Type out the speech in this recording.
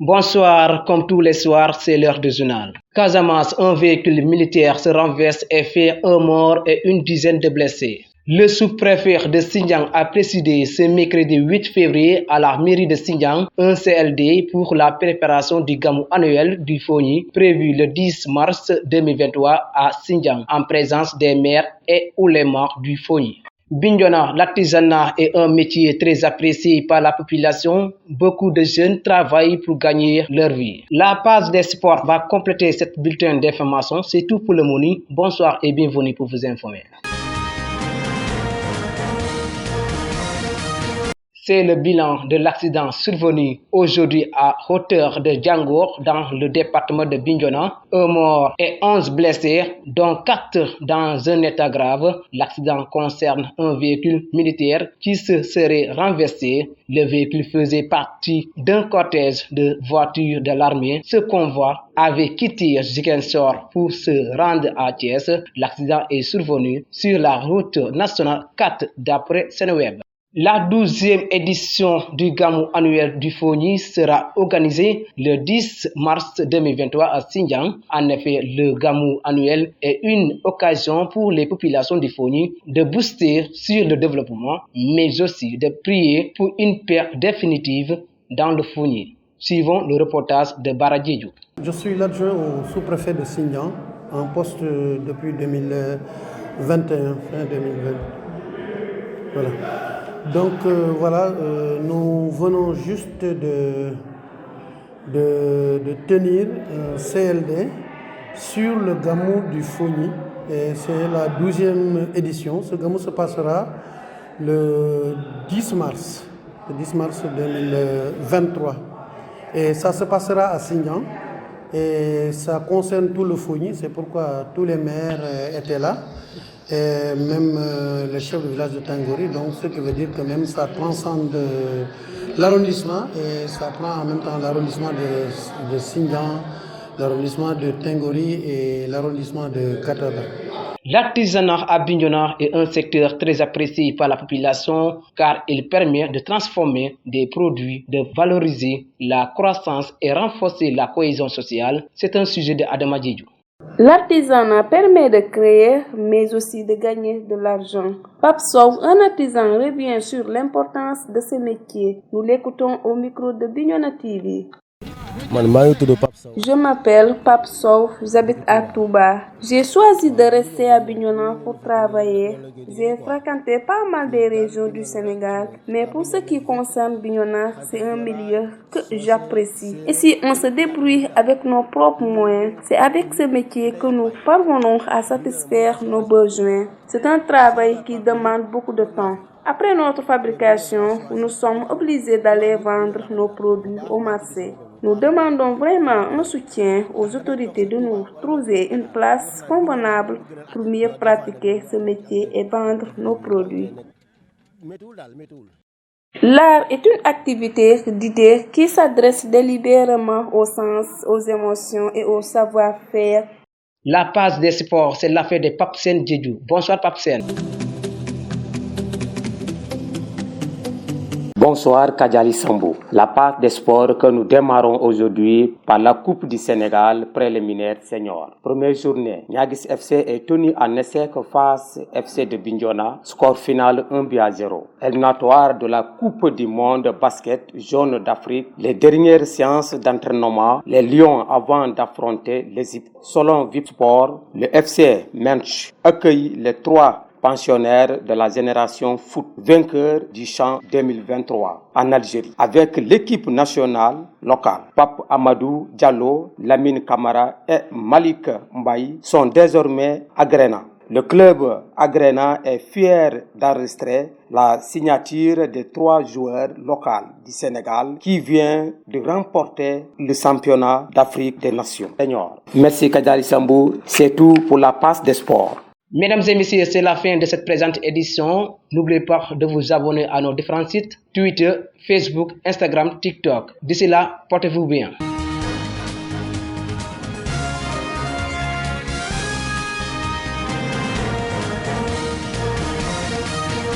Bonsoir, comme tous les soirs, c'est l'heure du journal. Casamance, un véhicule militaire se renverse et fait un mort et une dizaine de blessés. Le sous-préfet de Xinjiang a présidé ce mercredi 8 février à la mairie de Xinjiang un CLD pour la préparation du gamou annuel du Fogni prévu le 10 mars 2023 à Xinjiang en présence des maires et oulémas du Fogni. Bignona, l'artisanat est un métier très apprécié par la population. Beaucoup de jeunes travaillent pour gagner leur vie. La page des sports va compléter cette bulletin d'information. C'est tout pour le moment. Bonsoir et bienvenue pour vous informer. C'est le bilan de l'accident survenu aujourd'hui à hauteur de Django dans le département de Bignona. Un mort et 11 blessés, dont 4 dans un état grave. L'accident concerne un véhicule militaire qui se serait renversé. Le véhicule faisait partie d'un cortège de voitures de l'armée. Ce convoi avait quitté Ziguinchor pour se rendre à Thiès. L'accident est survenu sur la route nationale 4 d'après Seneweb. La 12e édition du gamou annuel du Fogni sera organisée le 10 mars 2023 à Xinjiang. En effet, le gamou annuel est une occasion pour les populations du Fogni de booster sur le développement, mais aussi de prier pour une paix définitive dans le Fogni. Suivons le reportage de Baradjidjou. Je suis l'adjoint au sous-préfet de Xinjiang, en poste depuis 2021, fin 2020. Voilà. Donc nous venons juste de tenir un CLD sur le gamou du Fogni. Et c'est la 12e édition. Ce gamou se passera le 10 mars 2023. Et ça se passera à Xinjiang. Et ça concerne tout le Fogni. C'est pourquoi tous les maires étaient là. Et même le chef de village de Tengori, donc ce qui veut dire que même ça transcende l'arrondissement et ça prend en même temps l'arrondissement de Xinjiang, l'arrondissement de Tengori et l'arrondissement de Kataba. L'artisanat à Bignona est un secteur très apprécié par la population car il permet de transformer des produits, de valoriser la croissance et renforcer la cohésion sociale. C'est un sujet de Adama Djidjou. L'artisanat permet de créer, mais aussi de gagner de l'argent. Pape Sow, un artisan, revient sur l'importance de ce métier. Nous l'écoutons au micro de Bignona TV. Je m'appelle Pape Sow, j'habite à Touba. J'ai choisi de rester à Bignona pour travailler. J'ai fréquenté pas mal des régions du Sénégal, mais pour ce qui concerne Bignona, c'est un milieu que j'apprécie. Ici, on se débrouille avec nos propres moyens. C'est avec ce métier que nous parvenons à satisfaire nos besoins. C'est un travail qui demande beaucoup de temps. Après notre fabrication, nous sommes obligés d'aller vendre nos produits au marché. Nous demandons vraiment un soutien aux autorités de nous trouver une place convenable pour mieux pratiquer ce métier et vendre nos produits. L'art est une activité d'idées qui s'adresse délibérément au sens, aux émotions et au savoir-faire. La page des sports, c'est l'affaire de Pape Sen Djedjou. Bonsoir Pape Sen. Bonsoir Kadjali Sambou. La part des sports que nous démarrons aujourd'hui par la Coupe du Sénégal préliminaire senior. Première journée, Niaguis FC est tenu en échec face FC de Bignona. Score final 1-0. Éliminatoire de la Coupe du Monde basket jaune d'Afrique. Les dernières séances d'entraînement. Les Lions avant d'affronter l'Égypte. Selon VIP Sport, le FC Mench accueille les 3 pensionnaires de la génération foot, vainqueur du champ 2023 en Algérie, avec l'équipe nationale locale. Pape Amadou Diallo, Lamine Kamara et Malik Mbaye sont désormais à Gréna. Le club Agrena est fier d'enregistrer la signature de 3 joueurs locaux du Sénégal qui vient de remporter le championnat d'Afrique des Nations. Merci Kadjali Sambou, c'est tout pour la passe des sports. Mesdames et messieurs, c'est la fin de cette présente édition. N'oubliez pas de vous abonner à nos différents sites, Twitter, Facebook, Instagram, TikTok. D'ici là, portez-vous bien.